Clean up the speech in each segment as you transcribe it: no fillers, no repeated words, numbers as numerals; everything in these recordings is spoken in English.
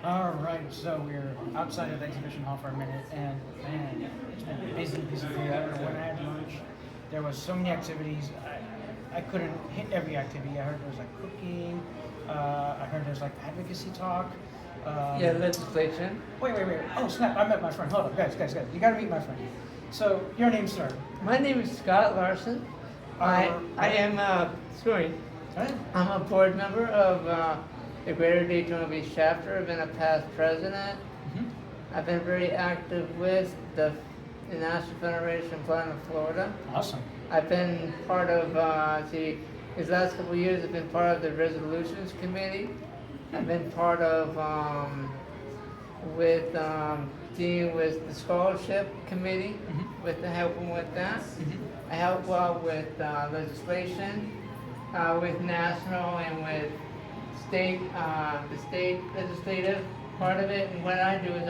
All right, so we're outside of the exhibition hall for a minute, and man, it's been a busy, busy day. I don't know when I had lunch. There was so many activities. I couldn't hit every activity. I heard there was like cooking. I heard there's like advocacy talk. Yeah, Um, legislation. wait. Oh snap! I met my friend. Hold up, guys. You gotta meet my friend. So your name, sir? My name is Scott Larson. I am sorry. Right? I'm a board member of the Greater Daytona Beach chapter. I've been a past president. Mhm. I've been very active with the National Federation of Blind of Florida. Awesome. I've been part of these last couple of years. I've been part of the resolutions committee. I've been part of with dealing with the scholarship committee, Mhm. with the helping with that. Mhm. I help well with legislation, with national and with state, the state legislative part of it. And what I do is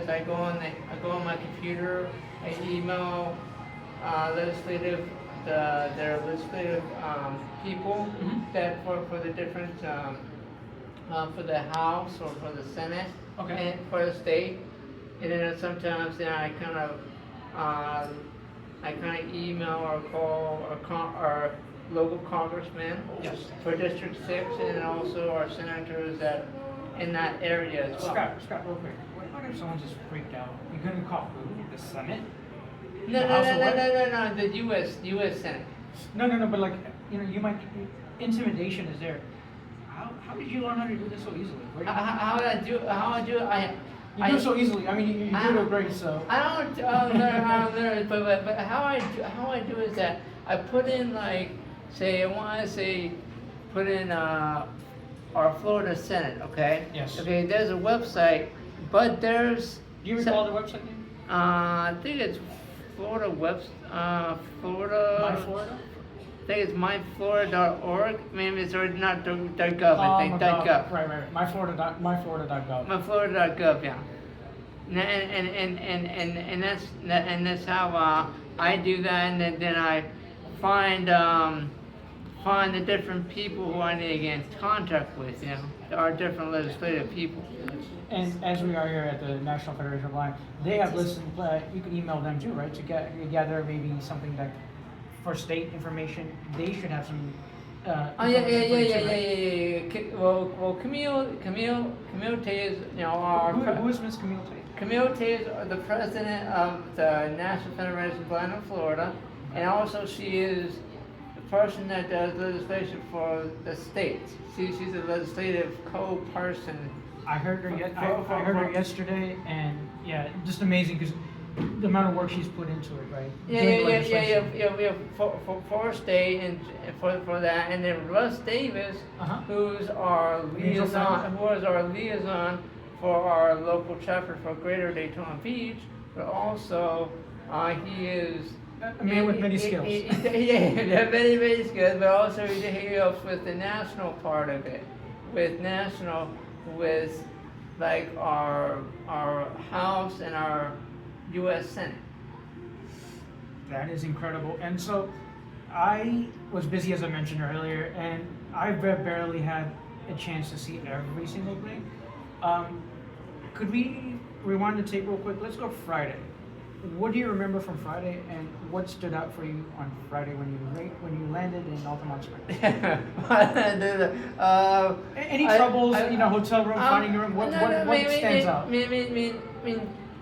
I go on my computer, I email legislative their legislative people Mhm. that for the different for the House or for the Senate Okay. and for the state. And then sometimes I kind of email or call our local congressmen Yes. for District 6 and also our senators that in that area as well. Scott, real quick. What if someone just freaked out? You couldn't call who? The Senate? No, The no, House no, of no, what? no, no, the U.S. Senate. No, but like, you might, intimidation is there. How did you learn how to do this so easily? Where did How would I do? How I do? you do it so easily. I mean, you do it great, so. I don't learn how to learn, but how I do is that I put in like, say I want to say, put in our Florida Senate, okay? Yes. Okay, there's a website, but there's. Do you recall the website name? I think it's Florida Florida. My Florida? I think it's myflorida.org. Maybe it's already not .gov. I think .gov. Right. myflorida.gov. Myflorida.gov, yeah. And that's how I do that, and then I find the different people who I need to get in contact with. You know, there are different legislative people. And as we are here at the National Federation of Blind, they have listened. You can email them too, right? To gather maybe something that for state information, they should have some. Oh yeah. information, right? Well, Camille Tays, our Who is Miss Camille Tate? Camille Tays, the president of the National Federation of Blind in Florida, and also she is the person that does legislation for the state. She's a legislative co-person. I heard her. I heard her yesterday, and yeah, just amazing because the amount of work she's put into it, right? Doing legislation. Yeah. For state and for that, and then Russ Davis, Uh-huh. who's our Angel liaison, who is our liaison for our local chapter for Greater Daytona Beach, but also he is A man with many skills. Yeah, many skills, but also he helps with the national part of it, with like our House and our U.S. Senate. That is incredible. And so I was busy, as I mentioned earlier, and I barely had a chance to see every single thing. Could we rewind the tape real quick? Let's go Friday. What do you remember from Friday, and what stood out for you on Friday when you landed in Altamont Springs? Any troubles? Hotel room, finding your room. What stands out?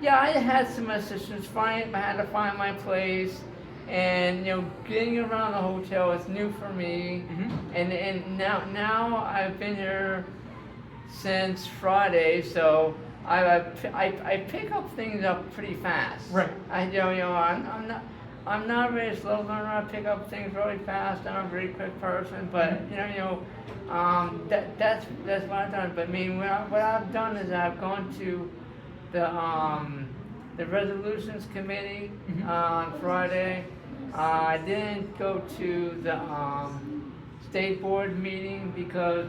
Yeah, I had some assistance. I had to find my place, and getting around the hotel is new for me. Mm-hmm. And now I've been here since Friday, so I pick up things up pretty fast. Right. I'm not a very slow learner. I pick up things really fast. I'm a very quick person, but that's what I've done. But I mean, what I've done is I've gone to the resolutions committee on Friday. I didn't go to the state board meeting because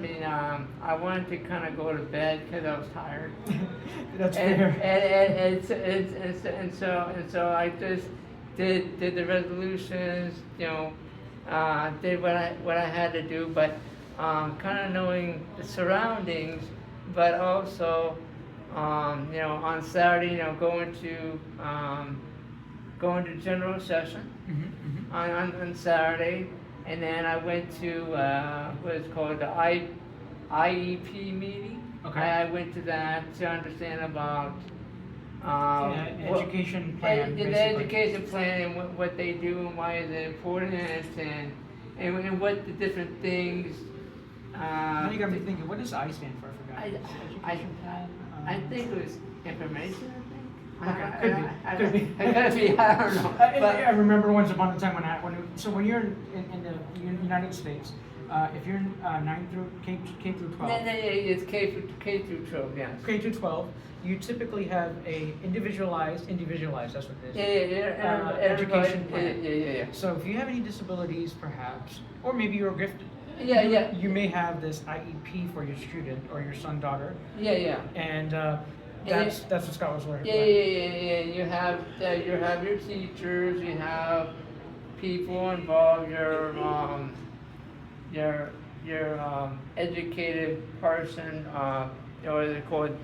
I wanted to kind of go to bed because I was tired. That's fair. And so I just did the resolutions, did what I had to do, but kind of knowing the surroundings but also, on Saturday, going to general session on Saturday, and then I went to what is called the IEP meeting. Okay. I went to that to understand about education plan, the basically. education plan and what they do and why is it important, and what the different things. Now you got me thinking, what does I stand for? I forgot. I, Education plan? I think it was information. Okay, could be. It could be. I don't know. I remember once upon a time when you're in the United States, if you're in 9 through K through 12. No, it's K through 12, yes. K through 12, you typically have a individualized, that's what it is. Yeah. Education plan. Yeah. So if you have any disabilities, perhaps, or maybe you're gifted, you may have this IEP for your student or your son, daughter. Yeah. And that's what Scott was learning. Yeah. You have your teachers, you have people involved, your educated person, or they call it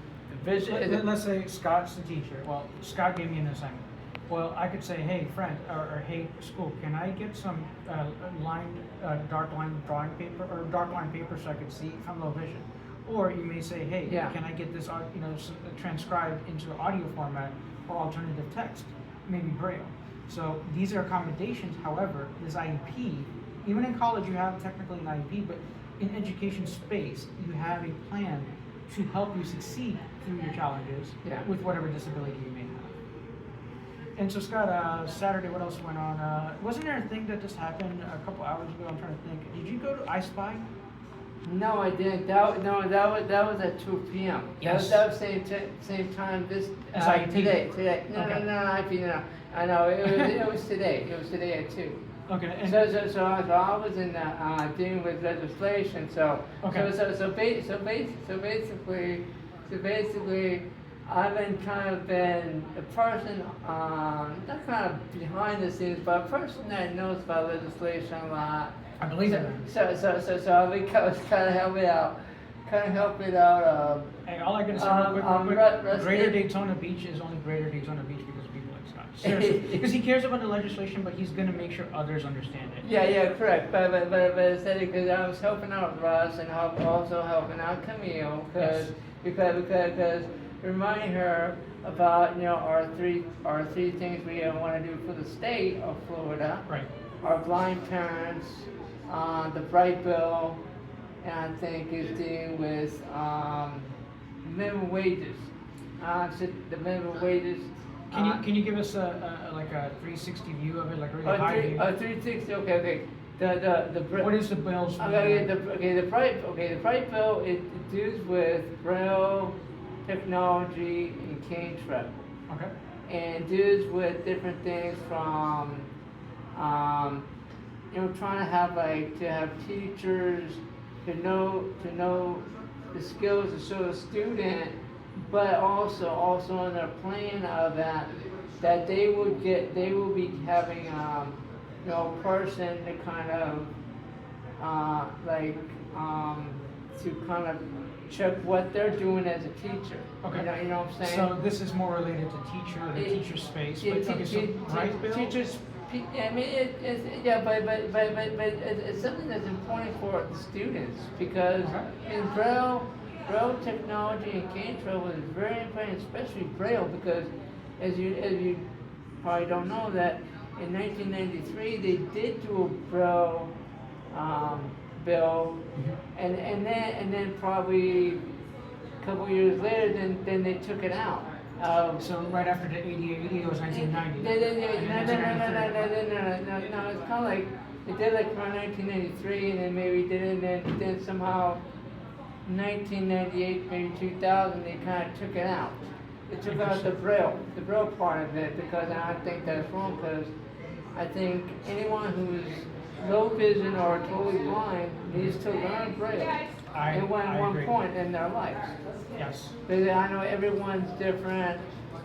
vision. Let's say Scott's the teacher. Well, Scott gave me an assignment. Well, I could say, hey, friend, or hey, school, can I get some dark line drawing paper, or dark line paper so I could see from low vision? Or you may say, hey, can I get this, transcribed into audio format or alternative text, maybe Braille. So these are accommodations. However, this IEP, even in college, you have technically an IEP, but in education space, you have a plan to help you succeed through your challenges with whatever disability you may have. And so, Scott, Saturday, what else went on? Wasn't there a thing that just happened a couple hours ago? I'm trying to think. Did you go to I Spy? No, I didn't. That was at 2 p.m. Yes. That was same time this today. No, IP. No. I know it was today. It was today at 2. Okay. And So I was in dealing with legislation. So basically, I've been a person, not kind of behind the scenes, but a person that knows about legislation a lot. I believe it. So I've been kind of helping out. Hey, all I can say real quick, Greater Daytona Beach is only Greater Daytona Beach because of people like Scott. Seriously. Because he cares about the legislation, but he's going to make sure others understand it. Yeah, correct. But I said it because I was helping out Russ and also helping out Camille because reminding her about our three things we want to do for the state of Florida. Right. Our blind parents, the bright bill, and I think is dealing with minimum wages. The minimum wages. Can you give us a 360 view of it, like a really high view? 360. Okay. What is the bills? The bright bill it deals with Braille technology and cane trip. Okay. And deals with different things from trying to have teachers to know the skills to show the student, but also on their plan of that they will be having a person to kind of to kind of check what they're doing as a teacher. Okay. You know what I'm saying? So this is more related to teacher space. Teachers. I mean, but it's something that's important for the students because in Braille technology and cane trail is very important, especially Braille, because as you probably don't know that in 1993 they did do a Braille bill, and then probably a couple years later, then they took it out. So right after the 80 it was 1990. No, it's kind of like they did like around 1993, and then maybe did it, and then somehow 1998, maybe 2000, they kind of took it out. They took out the Braille part of it, because I think that's wrong, because I think anyone who's low vision or totally blind needs to learn Braille at one point in their life. Yes. Because I know everyone's different,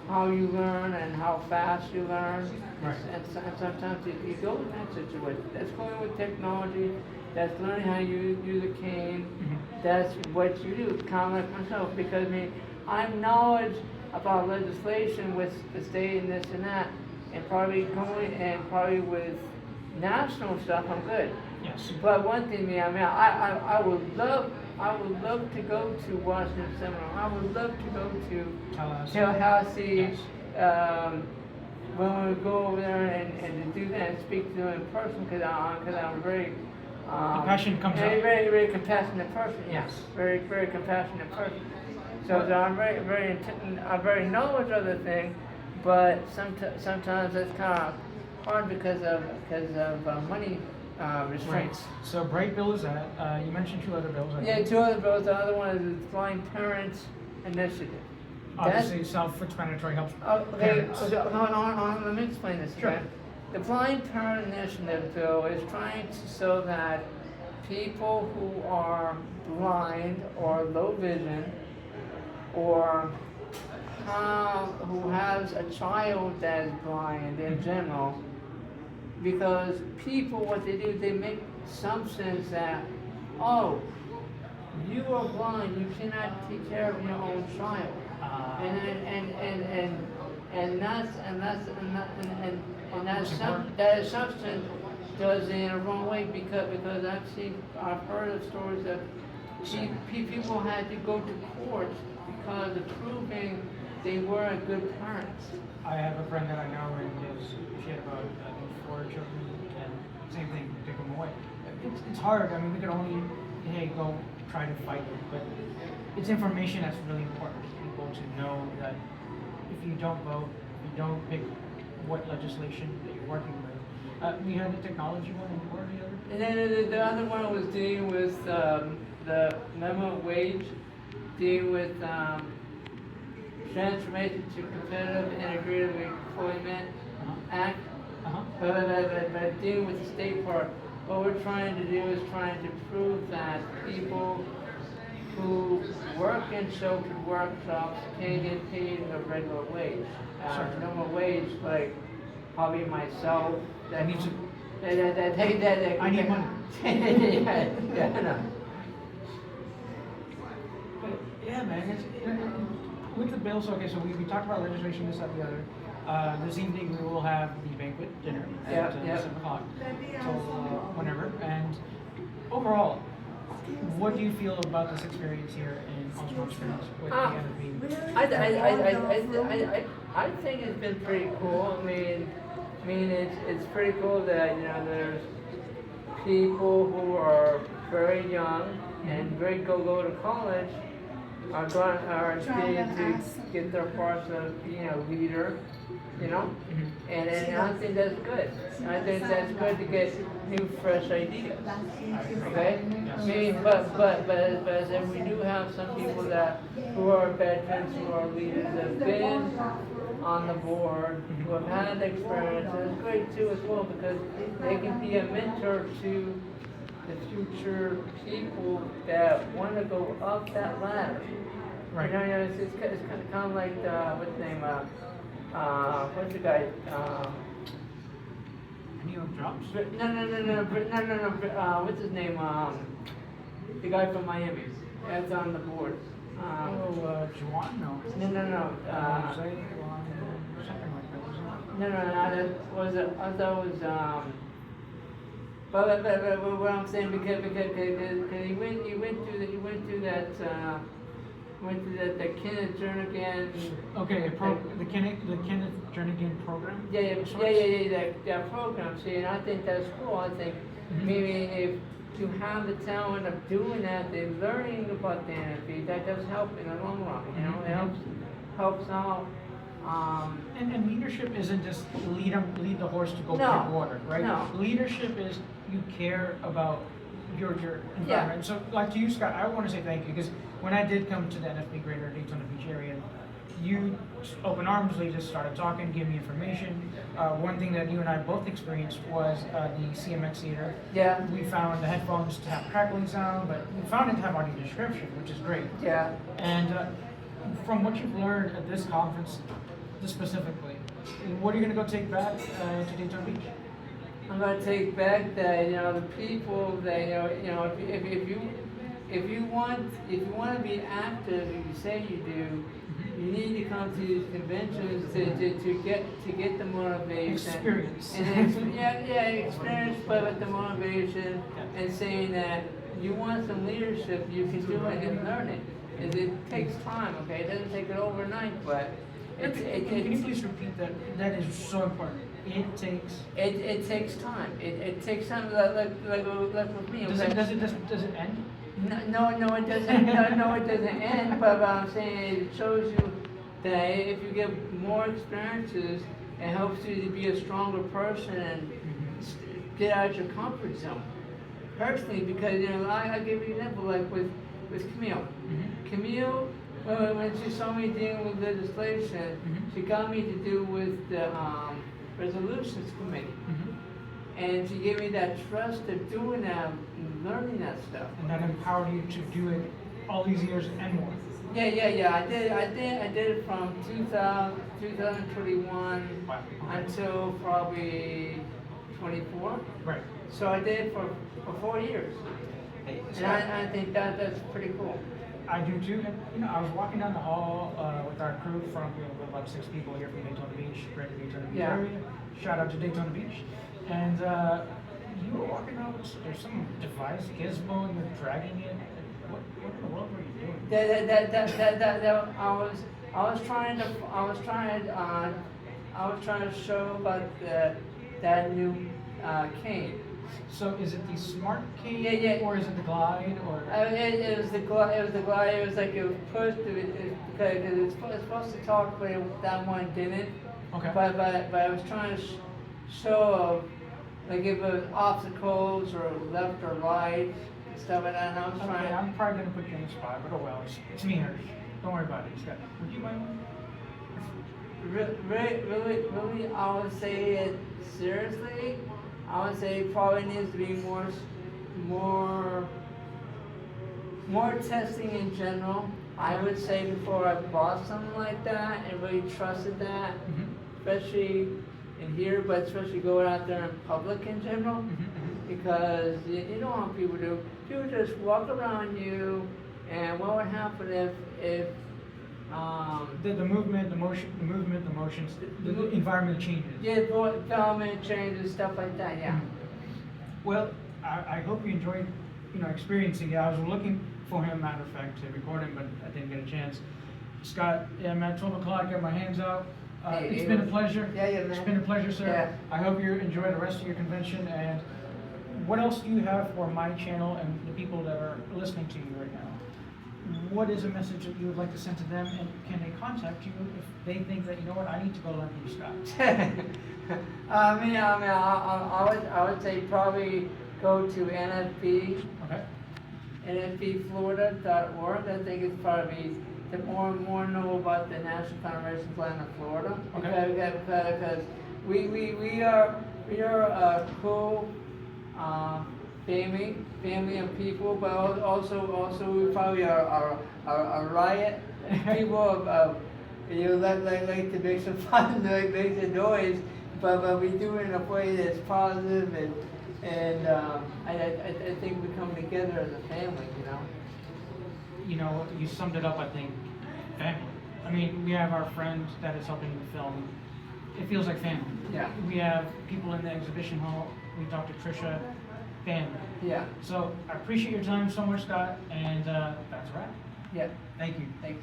how you learn and how fast you learn. Right. And sometimes you go in that situation. That's going with technology that's learning how to use a cane. Mhm. That's what you do, kind of like myself, because I mean, I'm knowledge about legislation with the state and this and that, and probably with national stuff, I'm good. Yes. But one thing, I would love to go to Washington Seminole. I would love to go to Tallahassee. Yes. When we go over there and to do that and speak to them in person, because I'm very The passion comes very, out. very compassionate person. Yes. Very, very compassionate person. So I'm I'm very knowledgeable of the thing, but sometimes it's kind of hard because of money restraints. Right. So bright bill is that. You mentioned two other bills. I Yeah, think. two other bills. The other one is the Blind Parents Initiative. Obviously, self-explanatory helps Okay, parents. let me explain this. Sure. Okay? The Blind Parent Initiative bill is trying to so that people who are blind or low vision or who has a child that is blind in general, because people, what they do, they make assumptions that, oh, you are blind, you cannot take care of your own child. That assumption does it in a wrong way because I've heard of stories that people had to go to court because of proving they were good parents. I have a friend that I know, and she had about I think 4 children, and same thing, took them away. It's hard. I mean, we could only go try to fight it, but it's information that's really important for people to know that if you don't vote, you don't pick what legislation that you're working with. We had the technology one, and what are the other? And then the other one was dealing with the minimum wage, dealing with transformation to competitive integrated employment act. But dealing with the state part, what we're trying to do is trying to prove that people who work in sheltered workshops can get paid a regular wage. Normal wage, like probably myself. I need to. I need money. yeah, I know. But yeah, man, with the bills. Okay, so we talked about legislation, this, that, the other. This evening we will have the banquet dinner at 7 o'clock till whenever. And overall, what do you feel about this experience here in Palm Springs with the NFB? I think it's been pretty cool. I mean, it's pretty cool that there's people who are very young and very go to college are getting to get their parts of being a leader, and I think that's good. I think that's good to get new, fresh ideas. Okay, I mean, but as if we do have some people who are veterans, who are leaders, that have been on the board, who have had experience, and it's great too as well because they can be a mentor to the future people that want to go up that ladder. Right. It's kind of like what's his name? What's the guy? Any of jobs? No. What's his name? The guy from Miami. That's on the board. Juwan? No. No. Jose, Juwan, something like that, wasn't it? No. That was it. I thought it was But what I'm saying because he went through that the Kenneth Jernigan. Okay, the Kenneth Jernigan program. Yeah, that program. See, and I think that's cool. I think maybe if you have the talent of doing that, they're learning about the NFB. That does help in the long run. It helps out. And leadership isn't just lead the horse to go No, drink water, right? no. Leadership is you care about your environment. Yeah. So, like to you, Scott, I want to say thank you because when I did come to the NFB Greater Daytona Beach area, you open armsly just started talking, gave me information. One thing that you and I both experienced was the CMX theater. Yeah. We found the headphones to have crackling sound, but we found it to have audio description, which is great. Yeah. And from what you've learned at this conference, specifically, what are you going to go take back to Daytona Beach? I'm gonna take back that, the people that, if you want to be active, if you say you do, you need to come to these conventions to get the motivation. Experience. And experience, but with the motivation and saying that you want some leadership, you can do it and learn it. It takes time, okay? It doesn't take it overnight, but Can you please repeat that? That is so important. It takes. It takes time. It takes time. Like with me. Does Okay? it end? No, it doesn't. No, it doesn't end. But what I'm saying, it shows you that if you get more experiences, it helps you to be a stronger person and get out of your comfort zone. Personally, because I give you an example, like with Camille. Camille, when she saw me dealing with legislation, she got me to do with the resolutions committee. And she gave me that trust of doing that and learning that stuff. And that empowered you to do it all these years and more. Yeah. I did it from 2021 until probably 24. Right. So I did it for 4 years. Hey, And I think that's pretty cool. I do too. And I was walking down the hall with our crew from about 6 people here from Daytona Beach, greater Daytona Beach area. Shout out to Daytona Beach. And you were walking out with there's some device, gizmo, and you're dragging it. What in the world were you doing? I was trying to show about that new cane. So is it the smart cane? Yeah. Or is it the glide? Or It was the glide. It was like it was pushed because it's supposed to talk, but that one didn't. okay. But I was trying to show like if it was obstacles or left or right and stuff like that. And I was trying. Okay, I'm probably gonna put you on the spot, but oh well, it's me, Hirsch. Don't worry about it. Scott, would you buy one? Really, I would say it seriously. I would say it probably needs to be more testing in general. I would say before I bought something like that and really trusted that, especially in here, but especially going out there in public in general, because you don't want people to just walk around you, and what would happen if The movement, the motions, the environment changes. yeah, government changes, stuff like that, yeah. Well, I hope you enjoyed, experiencing it. I was looking for him, matter of fact, to record him, but I didn't get a chance. Scott, I'm at 12 o'clock, got my hands out. It's been a pleasure. Yeah, man. It's been a pleasure, sir. Yeah. I hope you enjoy the rest of your convention. And what else do you have for my channel and the people that are listening to you right now? What is a message that you would like to send to them, and can they contact you if they think that, I need to go learn from you, Scott? I would say probably go to NFB, Okay. NFBFlorida.org. I think it's probably to more know about the National Conservation Plan of Florida. Okay. Because we are a cool family of people, but also we probably are a riot people of like to make some fun, make some noise, but we do it in a way that's positive and I think we come together as a family, You summed it up, I think, family. I mean, we have our friend that is helping the film. It feels like family. Yeah. We have people in the exhibition hall. We talked to Trisha. Family. Yeah. So I appreciate your time so much, Scott, and that's a wrap. Yeah. Thank you. Thanks.